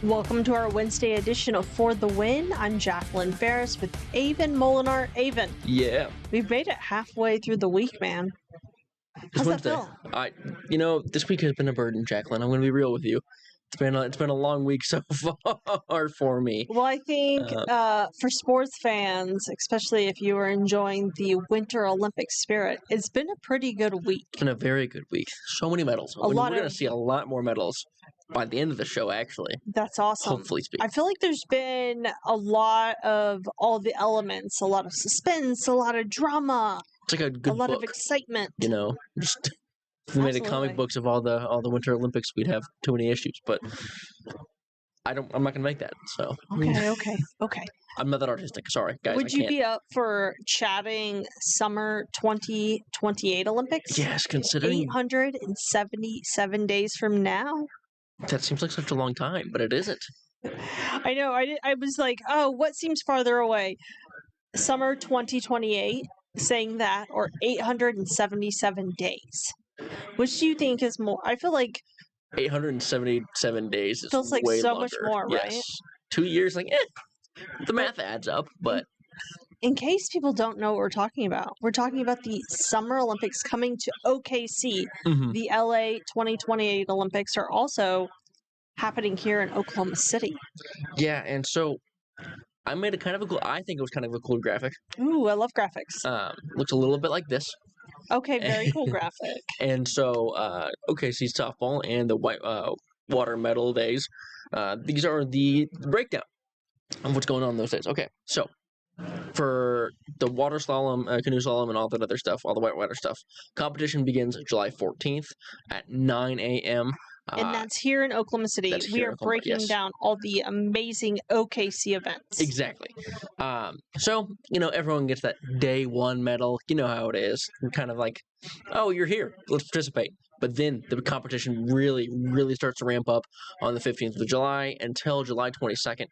Welcome to our Wednesday edition of For the Win. I'm Jacqueline Ferris with Avon Molinar. Avon, Yeah, we've made it halfway through the week, man. it's How's that Wednesday. feel? This week has been a burden, Jacqueline. I'm going to be real with you. It's been a long week so far for me. Well, I think Uh, for sports fans, especially if you were enjoying the Winter Olympic spirit, it's been a pretty good week. It's been a very good week. So many medals. We're going to see a lot more medals by the end of the show, actually. That's awesome. Hopefully speaking. I feel like there's been a lot of all the elements, a lot of suspense, a lot of drama, It's like a good a lot book, of excitement. just if we made a Absolutely. comic books of all the Winter Olympics, we'd have too many issues. But I'm not going to make that. So Okay. I'm not that artistic. Sorry, guys. Would I you can't. be up for chatting Summer 2028 Olympics? Yes, considering 877 days from now? that seems like such a long time, but it isn't. I know. I was like, oh, what seems farther away? Summer 2028, saying that, or 877 days? Which do you think is more? I feel like 877 days is feels like way so longer. much more, yes. right? 2 years, the math adds up, but in case people don't know what we're talking about, we're talking about the Summer Olympics coming to OKC. The LA 2028 Olympics are also happening here in Oklahoma City. yeah, and so I made I think it was kind of a cool graphic. Ooh, I love graphics. Looks a little bit like this. Okay, very cool graphic. And so, OKC softball and the white water medal days. These are the breakdown of what's going on those days. Okay, so for the water slalom, canoe slalom, and all that other stuff, all the whitewater stuff, competition begins July 14th at 9 a.m. And that's here in Oklahoma City. We are breaking down all the amazing OKC events. Exactly. So, everyone gets that day one medal. You know how it is. Kind of like, oh, you're here. Let's participate. But then the competition really, really starts to ramp up on the 15th of July until July 22nd.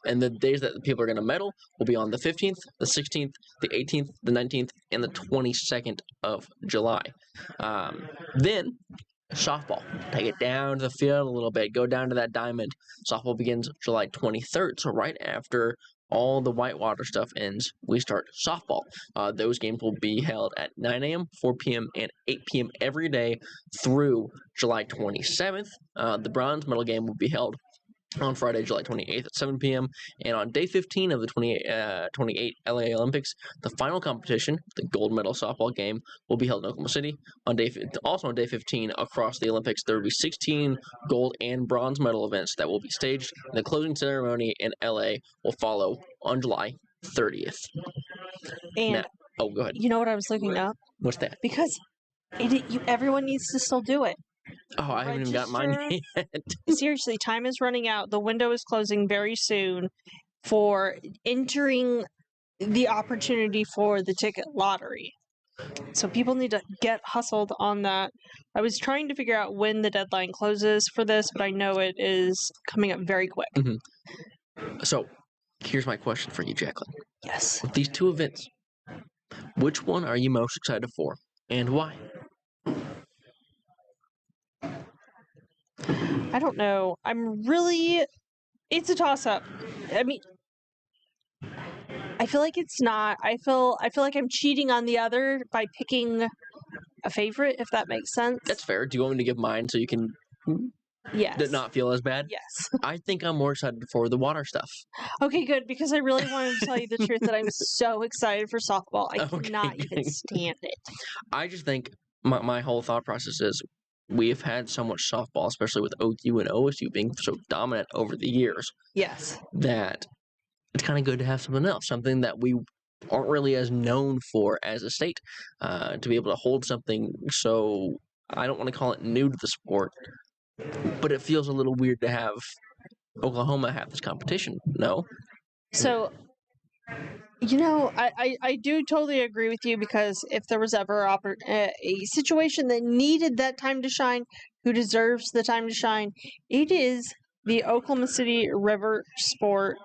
And the days that the people are going to medal will be on the 15th, the 16th, the 18th, the 19th, and the 22nd of July. Then softball. Take it down to the field a little bit. Go down to that diamond. Softball begins July 23rd. So right after all the whitewater stuff ends, we start softball. Those games will be held at 9 a.m., 4 p.m., and 8 p.m. every day through July 27th. The bronze medal game will be held on Friday, July 28th at 7 p.m. And on day 15 of the 28 LA Olympics, the final competition, the gold medal softball game, will be held in Oklahoma City. Also on day 15 across the Olympics, there will be 16 gold and bronze medal events that will be staged. And the closing ceremony in LA will follow on July 30th. And go ahead. You know what I was looking up? What's that? Because everyone needs to still do it. Oh, I haven't even got mine yet. Seriously, time is running out. The window is closing very soon for entering the opportunity for the ticket lottery. So people need to get hustled on that. I was trying to figure out when the deadline closes for this, but I know it is coming up very quick. So, here's my question for you, Jacqueline. Yes. With these two events, which one are you most excited for, and why? I don't know. It's a toss-up. I mean, I feel like it's not. I feel like I'm cheating on the other by picking a favorite, if that makes sense. That's fair. Do you want me to give mine so you can not feel as bad? Yes. I think I'm more excited for the water stuff. Okay, good, because I really wanted to tell you the truth that I'm so excited for softball. I cannot even stand it. I just think my whole thought process is we have had so much softball, especially with OU and OSU being so dominant over the years. Yes. That it's kind of good to have something else, something that we aren't really as known for as a state, to be able to hold something so, I don't want to call it new to the sport, but it feels a little weird to have Oklahoma have this competition, no? So, I do totally agree with you, because if there was ever a situation that needed that time to shine, who deserves the time to shine, it is the Oklahoma City River Sport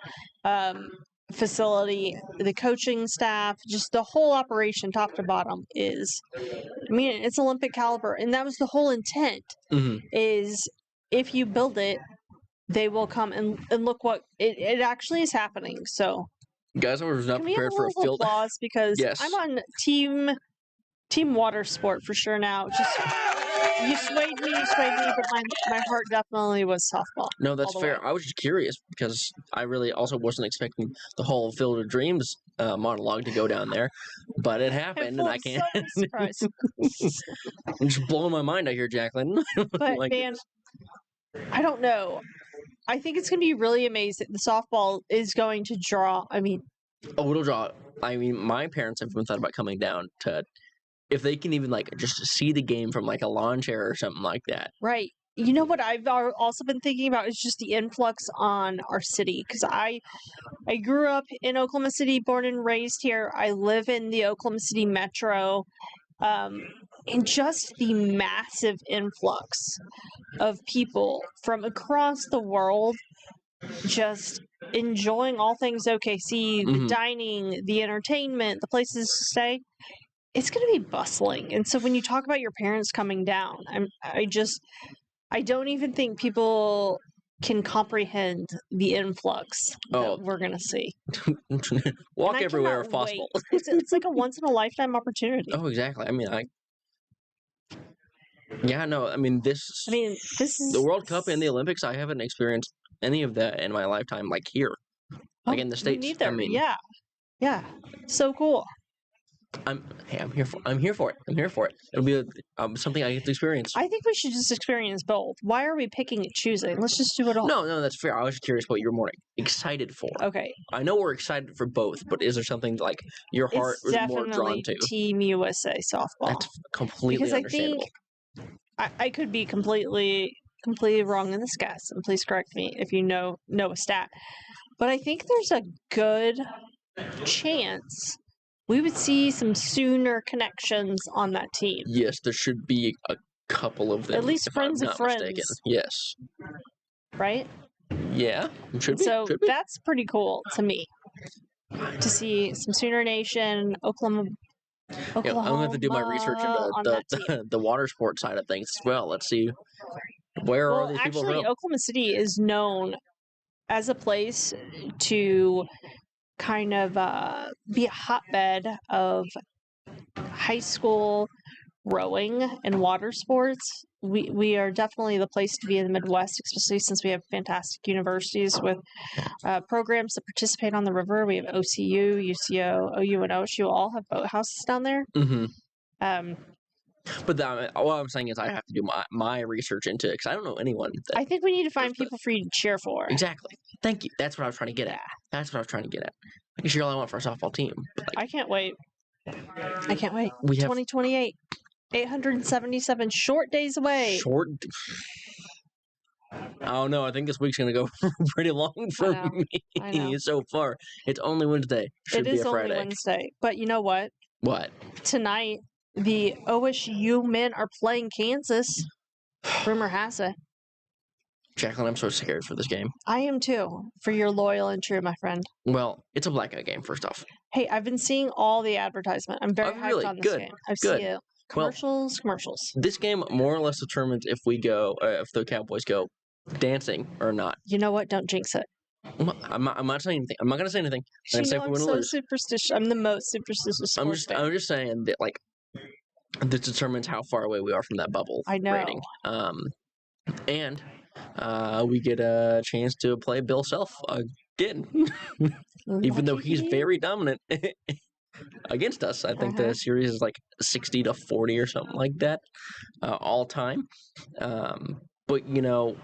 facility, the coaching staff, just the whole operation top to bottom it's Olympic caliber. And that was the whole intent, is if you build it, they will come and look what it actually is happening. So Guys, I was not can we have a prepared for a little field. applause because Yes. I'm on team water sport for sure now. Just you swayed me, but my heart definitely was softball. No, that's all the fair. way. I was just curious because I really also wasn't expecting the whole Field of Dreams monologue to go down there, but it I'm happened, full and I of can't. sudden surprise. I'm just blowing my mind out here, Jacqueline. But My man, goodness. I don't know. I think it's going to be really amazing. The softball is going to draw. I mean, Oh, it'll draw. I mean, my parents have even thought about coming down to, if they can even like just see the game from like a lawn chair or something like that. right. You know what I've also been thinking about is just the influx on our city because I grew up in Oklahoma City, born and raised here. I live in the Oklahoma City metro, and just the massive influx of people from across the world just enjoying all things OKC, the Mhm. dining, the entertainment, the places to stay. It's going to be bustling. And so when you talk about your parents coming down, I don't even think people can comprehend the influx Oh. that we're going to see. Walk And I everywhere if cannot possible. wait. It's like a once in a lifetime opportunity. Oh, exactly. I mean, yeah, no, I mean, this is the World Cup and the Olympics, I haven't experienced any of that in my lifetime, like here, like in the me States. neither. I mean, yeah, so cool. I'm here for it. I'm here for it. It'll be something I get to experience. I think we should just experience both. Why are we picking and choosing? Let's just do it all. No, that's fair. I was just curious what you're more excited for. Okay. I know we're excited for both, but is there something like your heart It's is more drawn definitely to? Team USA softball. That's completely because understandable. I think I could be completely wrong in this guess, and please correct me if you know a stat. But I think there's a good chance we would see some Sooner connections on that team. Yes, there should be a couple of them. At least if friends I'm of not friends. mistaken. Yes. Right? Yeah. Should So be. that's pretty cool to me. To see some Sooner Nation, Oklahoma. Yeah, I'm going to have to do my research into the water sport side of things as well. Let's see where are these people actually, from. Oklahoma City is known as a place to kind of be a hotbed of high school rowing and water sports. We are definitely the place to be in the Midwest, especially since we have fantastic universities with programs that participate on the river. We have OCU, UCO, OU, and OSU all have boathouses down there. Mm-hmm. But what I'm saying is I have to do my research into it because I don't know anyone. I think we need to find people for you to cheer for. Exactly. Thank you. That's what I was trying to get at. That's what I was trying to get at. I can cheer all I want for a softball team. But I can't wait. I can't wait. We have 2028. 877 short days away. I don't know. I think this week's going to go pretty long for me so far. It's only Wednesday. Should be a Friday. Only Wednesday. But you know what? What? Tonight, the OSU men are playing Kansas. Rumor has it. Jacqueline, I'm so scared for this game. I am too, for your loyal and true, my friend. Well, it's a blackout game, first off. Hey, I've been seeing all the advertisement. I'm very hyped on this game. I've seen commercials. This game more or less determines if we go, if the Cowboys go dancing or not. You know what? Don't jinx it. I'm not saying anything. I'm not going to say anything. I'm I'm so superstitious. I'm the most superstitious. I'm just saying that, like, this determines how far away we are from that bubble rating. And we get a chance to play Bill Self again, even though he's very dominant against us. I think the series is like 60-40 or something like that, all time. But you know,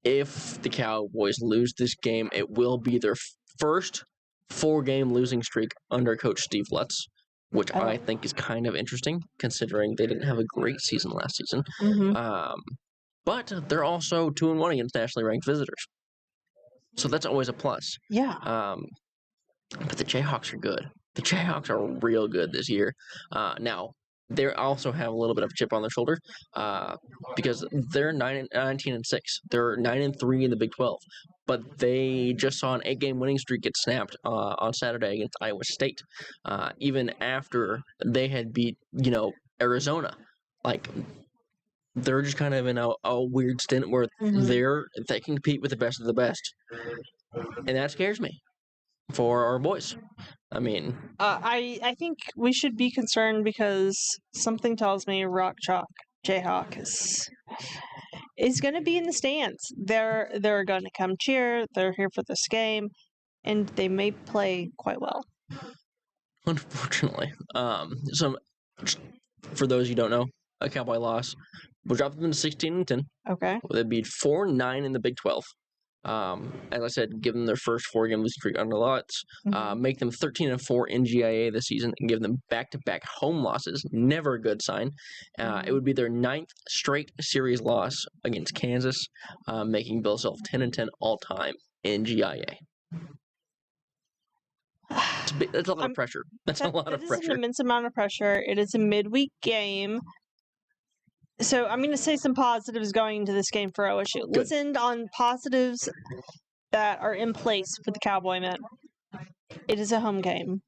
if the Cowboys lose this game, it will be their first 4-game losing streak under Coach Steve Lutz, which I think is kind of interesting considering they didn't have a great season last season. Mm-hmm. But they're also 2-1 against nationally ranked visitors, so that's always a plus. Yeah. But the Jayhawks are good. The Jayhawks are real good this year. Now they also have a little bit of a chip on their shoulder because they're 19-6. They're 9-3 in the Big 12, but they just saw an 8-game winning streak get snapped on Saturday against Iowa State, even after they had beat Arizona. Like, they're just kind of in a weird stint where Mhm. they can compete with the best of the best, and that scares me for our boys. I mean, I think we should be concerned because something tells me Rock Chalk Jayhawk is going to be in the stands. They're going to come cheer. They're here for this game, and they may play quite well. unfortunately, for those you don't know, a Cowboy loss will drop them to 16-10. Okay. They'd be 4-9 in the Big 12. As I said, give them their first 4-game losing streak under lots, Mhm. make them 13-4 in GIA this season, and give them back-to-back home losses. Never a good sign. It would be their 9th straight series loss against Kansas, making Bill Self 10-10 all time in GIA. That's a lot of pressure. That's a lot of That is an pressure. immense amount of pressure. It is a midweek game. So I'm going to say some positives going into this game for OSU. Good. Let's end on positives that are in place for the Cowboy men. It is a home game.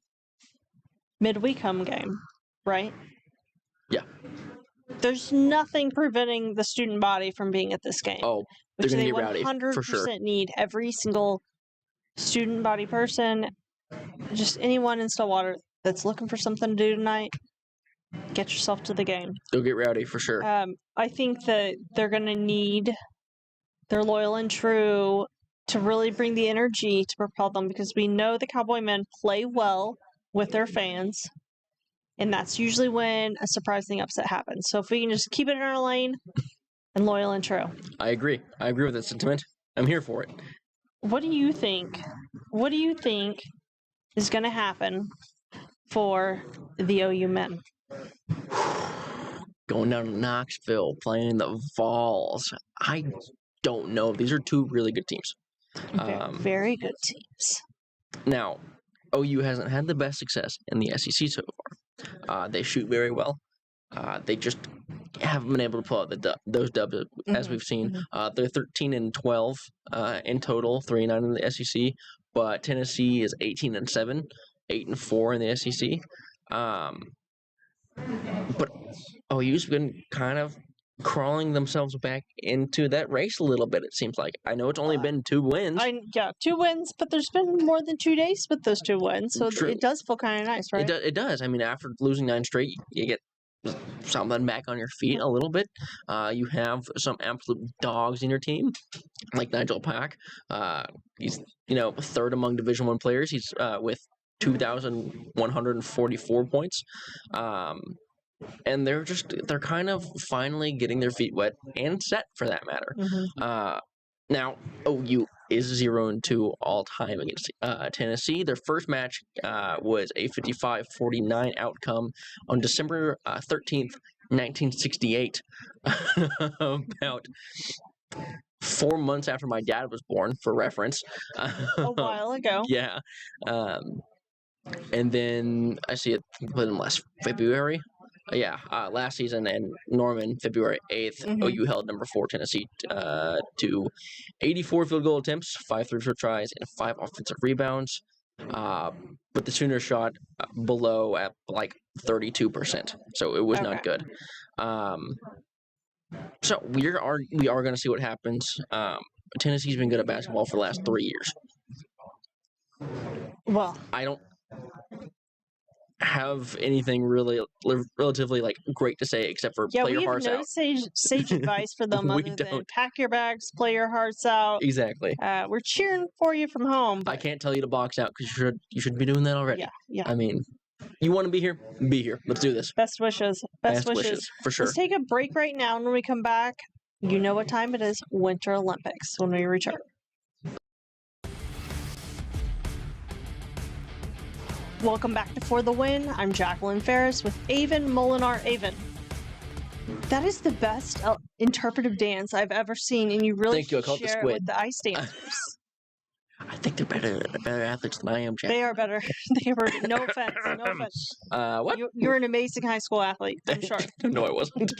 Midweek home game, right? Yeah. There's nothing preventing the student body from being at this game. Oh, they're which going to they get rowdy, 100% for sure. need. Every single student body person, just anyone in Stillwater that's looking for something to do tonight, get yourself to the game. They'll get rowdy, for sure. I think that they're going to need their loyal and true to really bring the energy to propel them, because we know the Cowboy men play well with their fans, and that's usually when a surprising upset happens. So if we can just keep it in our lane and loyal and true. I agree. I agree with that sentiment. I'm here for it. What do you think? What do you think is going to happen for the OU men? Going down to Knoxville, playing the Vols. I don't know. These are two really good teams. Very good teams. Now, OU hasn't had the best success in the SEC so far. They shoot very well. They just haven't been able to pull out those dubs as we've seen. They're 13-12 in total, 3-9 in the SEC. But Tennessee is 18-7, 8-4 in the SEC. But OU's been kind of crawling themselves back into that race a little bit, it seems like. I know it's only been 2 wins. 2 wins, but there's been more than 2 days with those 2 wins, so True. it does feel kind of nice, right? It does. I mean, after losing 9 straight, you get something back on your feet a little bit. You have some absolute dogs in your team, like Nigel Pack. He's third among Division I players. He's with 2,144 points. And they're kind of finally getting their feet wet and set, for that matter. Now, OU is 0-2 all time against Tennessee. Their first match was a 55-49 outcome on December 13th, 1968. About 4 months after my dad was born, for reference. A while ago. Yeah. And then I see it played in last February. Last season in Norman, February 8th, OU held number 4 Tennessee to 84 field goal attempts, 5 3-throw tries, and 5 offensive rebounds. But the Sooners shot below at like 32%, so it was not good. So we are going to see what happens. Tennessee's been good at basketball for the last 3 years. Well, I don't have anything really relatively great to say except for play your hearts out. we have no sage advice for them other than pack your bags, play your hearts out. Exactly. We're cheering for you from home. I can't tell you to box out because you should be doing that already. Yeah. I mean, you want to be here? Be here. Let's do this. Best wishes. Best wishes. For sure. Let's take a break right now, and when we come back, you know what time it is. Winter Olympics when we return. Welcome back to For the Win. I'm Jacqueline Ferris with Avon Molinar. Avon, that is the best interpretive dance I've ever seen, and you really Thank you. I call it the share it squid. with the ice dancers. I think they're better athletes than I am, Jack. They are better. They were. No offense. No offense. What? You're an amazing high school athlete, I'm sure. No, I wasn't.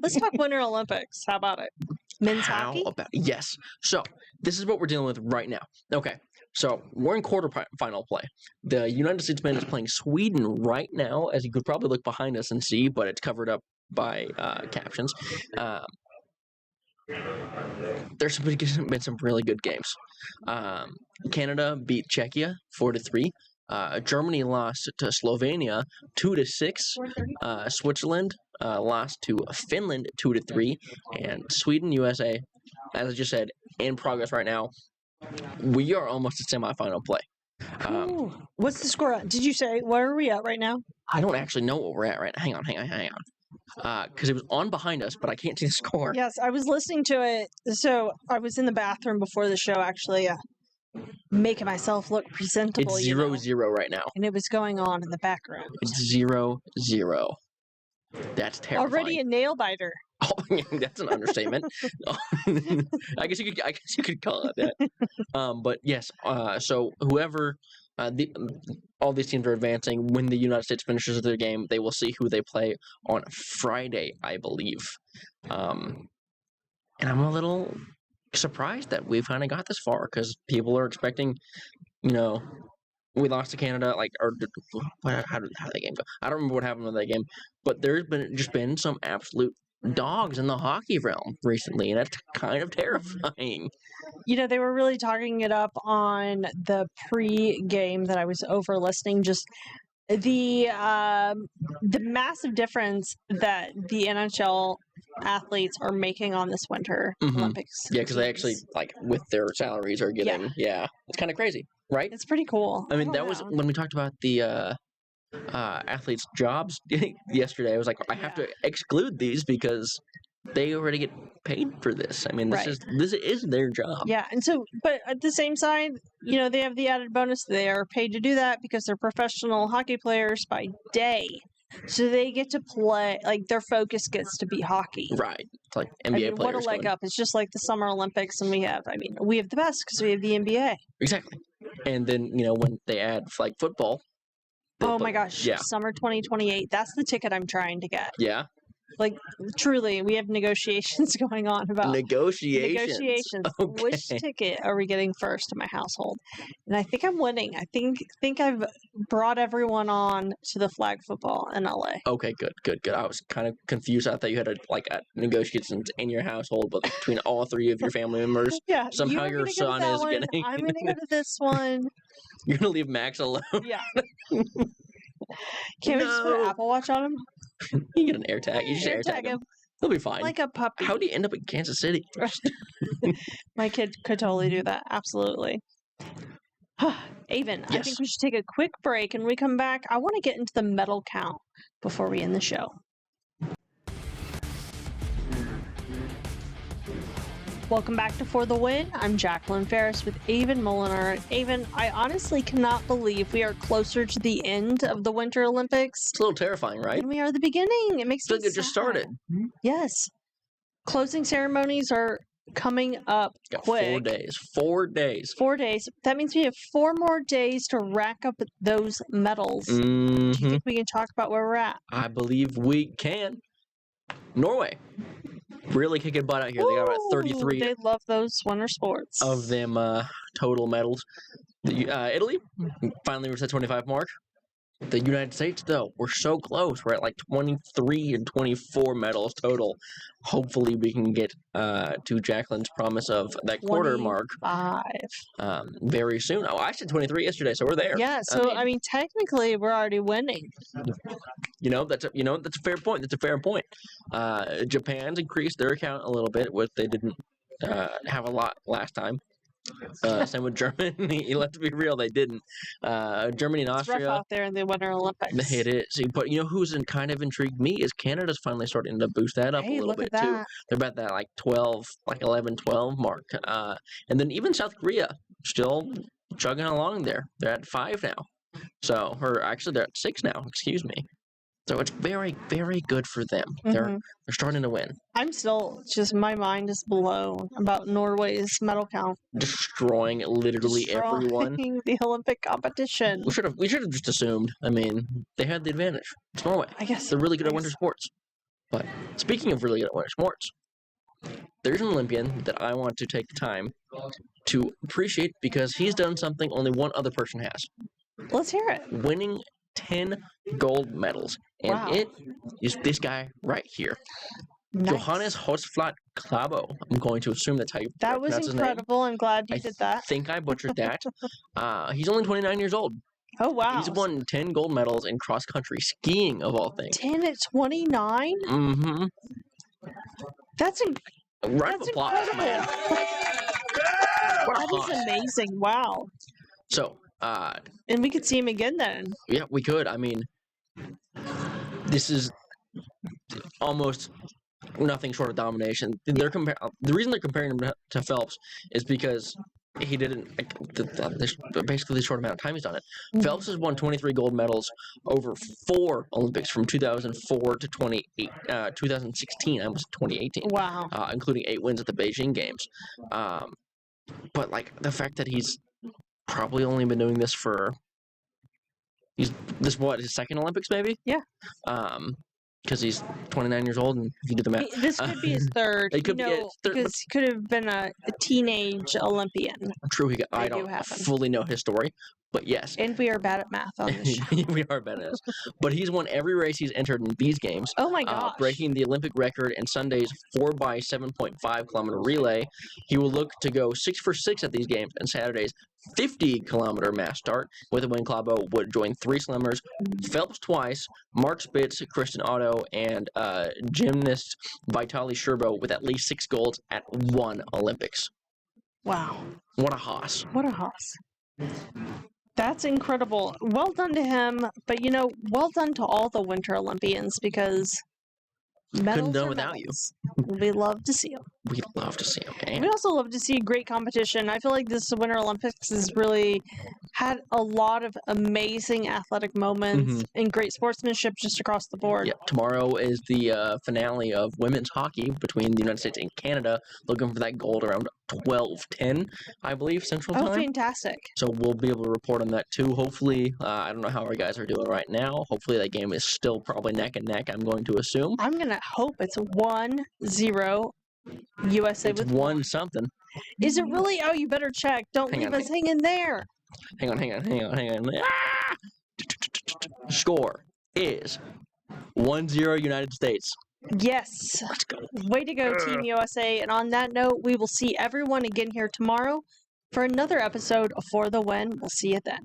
Let's talk Winter Olympics. How about it? Men's hockey? Yes. So this is what we're dealing with right now. Okay. So we're in quarterfinal play. The United States men is playing Sweden right now, as you could probably look behind us and see, but it's covered up by captions. There's been some really good games. Canada beat Czechia 4-3. Germany lost to Slovenia 2-6. Switzerland lost to Finland 2-3, and Sweden, USA, as I just said, in progress right now. We are almost at semifinal play. Ooh. What's the score? Did you say where are we at right now? I don't actually know what we're at right now. Hang on. Because it was on behind us, but I can't see the score. Yes, I was listening to it. So I was in the bathroom before the show, actually, making myself look presentable. It's 0-0 right now. And it was going on in the background. It's 0-0. That's terrifying. Already a nail biter. Oh, that's an understatement. I guess you could call it that. But yes, so whoever all these teams are advancing. When the United States finishes their game, they will see who they play on Friday, I believe. And I'm a little surprised that we've kind of got this far because people are expecting, we lost to Canada, how did that game go? I don't remember what happened with that game, but there's been some absolute dogs in the hockey realm recently, and that's kind of terrifying. They were really talking it up on the pre-game that I was over listening. Just the massive difference that the NHL athletes are making on this winter Olympics. Yeah, because they actually with their salaries are getting it's kind of crazy, right? It's pretty cool. I mean, that was when we talked about the athletes' jobs yesterday. I was like, I have to exclude these because they already get paid for this. I mean, this is their job. Yeah, and so, but at the same side, they have the added bonus. They are paid to do that because they're professional hockey players by day. So they get to play, their focus gets to be hockey. Right. It's like NBA players. What a leg up. It's just like the Summer Olympics, and we have the best because we have the NBA. Exactly. And then, when they add football. Oh my gosh. Yeah. Summer 2028. That's the ticket I'm trying to get. Yeah. Truly, we have negotiations going on about negotiations. Okay. Which ticket are we getting first in my household? And I think I'm winning. I think I've brought everyone on to the flag football in LA. Okay, good. I was kind of confused. I thought you had a negotiations in your household, but between all three of your family members. Yeah. Somehow your son is getting. I'm gonna go to this one. You're gonna leave Max alone. Yeah. Can't we just put an Apple Watch on him? You get an AirTag. You just AirTag him. He'll be fine. Like a puppy. How do you end up in Kansas City? My kid could totally do that. Absolutely. Avon, Yes. I think we should take a quick break, and when we come back, I want to get into the medal count before we end the show. Welcome back to For the Win. I'm Jacqueline Ferris with Avon Molinar. Avon, I honestly cannot believe we are closer to the end of the Winter Olympics It's a little terrifying, right? than we are at the beginning. It makes I feel me like it just sad. started. Yes. Closing ceremonies are coming up Got quick. 4 days. 4 days. 4 days. That means we have 4 more days to rack up those medals. Do you think we can talk about where we're at? I believe we can. Norway. Really kicking butt out here. They got about 33 They love those winter sports. of them total medals. Italy finally reached the 25 mark. The United States, though, we're so close. We're at 23 and 24 medals total. Hopefully, we can get to Jacqueline's promise of that quarter mark 5. very soon. Oh, I said 23 yesterday, so we're there. Yeah, so I mean technically we're already winning. That's a fair point. That's a fair point. Japan's increased their account a little bit, which they didn't have a lot last time. Same with Germany. Let's be real, they didn't. Germany and It's rough Austria. out there in the Winter Olympics. They hit it. See, but who's kind of intrigued me is Canada's finally starting to boost that up a little look bit at too. that. They're about that 12, 11, 12 mark. And then even South Korea still chugging along there. They're at 5 now. So, or actually they're at 6 now. Excuse me. So it's very, very good for them. They're starting to win, I'm still my mind is blown about Norway's medal count. destroying literally everyone. Destroying the Olympic competition. We should have just assumed. I mean, they had the advantage. It's Norway. I guess They're really good at winter sports. But speaking of really good at winter sports, there's an Olympian that I want to take the time to appreciate because he's done something only one other person has. Let's hear it. Winning 10 gold medals. And Wow. it is this guy right here. Nice. Johannes Hosflat Klabo. I'm going to assume that's how you That was pronounce his name. incredible. I'm glad you I did that. think I butchered that. He's only 29 years old. Oh, wow. He's won 10 gold medals in cross-country skiing, of all things. 10 at 29? Mm-hmm. That's Round of That's applause, man. What a that is hoss. amazing. Wow. So, And we could see him again then. yeah, we could. I mean, this is almost nothing short of domination. The reason they're comparing him to Phelps is because he didn't basically the short amount of time he's done it. Mhm. Phelps has won 23 gold medals over 4 Olympics from 2004 to 2016, almost 2018, Wow. including 8 wins at the Beijing Games. But like the fact that he's probably only been doing this for his second Olympics maybe? Yeah. Because he's 29 years old, and if you do the math, This could be his third. it could be his third, because he could have been a teenage Olympian. true. I They do don't happen. fully know his story, but yes, And we are bad at math on this show. we are bad at this. But he's won every race he's entered in these games, Oh my gosh. breaking the Olympic record in Sunday's 4x7.5 kilometer relay. He will look to go 6 for 6 at these games, and Saturday's 50-kilometer mass start. With a win, Klabo would join 3 slammers, Phelps twice, Mark Spitz, Kristen Otto, and gymnast Vitaly Sherbo with at least 6 golds at 1 Olympics. Wow. What a hoss. What a hoss. That's incredible. Well done to him, but well done to all the Winter Olympians because medals done are without you. medals. We love to see them. We'd love to see him, man. We also love to see great competition. I feel like this Winter Olympics has really had a lot of amazing athletic moments and great sportsmanship just across the board. Yeah, tomorrow is the finale of women's hockey between the United States and Canada, looking for that gold around 12:10, I believe, Central Oh, Time. fantastic. So we'll be able to report on that too. Hopefully, I don't know how our guys are doing right now. Hopefully that game is still probably neck and neck, I'm going to assume. I'm going to hope it's 1-0 USA It's with 1 something. Is it really? Oh, you better check. Don't Hang leave on, us hanging there. Hang on. Ah! Score is 1-0 United States. Yes. Let's go. Way to go, Team USA. And on that note, we will see everyone again here tomorrow for another episode of For the Win. We'll see you then.